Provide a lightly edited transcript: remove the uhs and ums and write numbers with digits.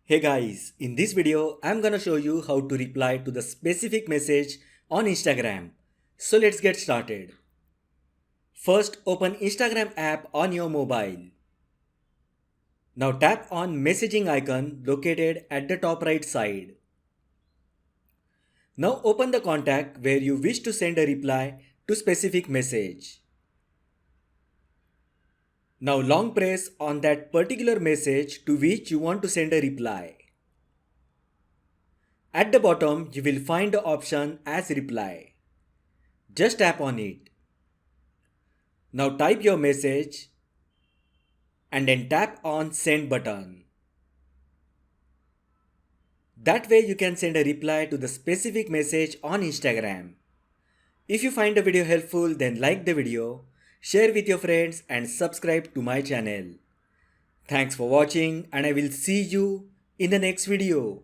Hey guys, in this video I'm gonna show you how to reply to the specific message on Instagram. So let's get started. First open Instagram app on your mobile. Now tap on messaging icon located at the top right side. Now open the contact where you wish to send a reply to specific message. Now long press on that particular message to which you want to send a reply. At the bottom, you will find the option as reply. Just tap on it. Now type your message and then tap on send button. That way you can send a reply to the specific message on Instagram. If you find the video helpful, then like the video, share with your friends and subscribe to my channel. Thanks for watching and I will see you in the next video.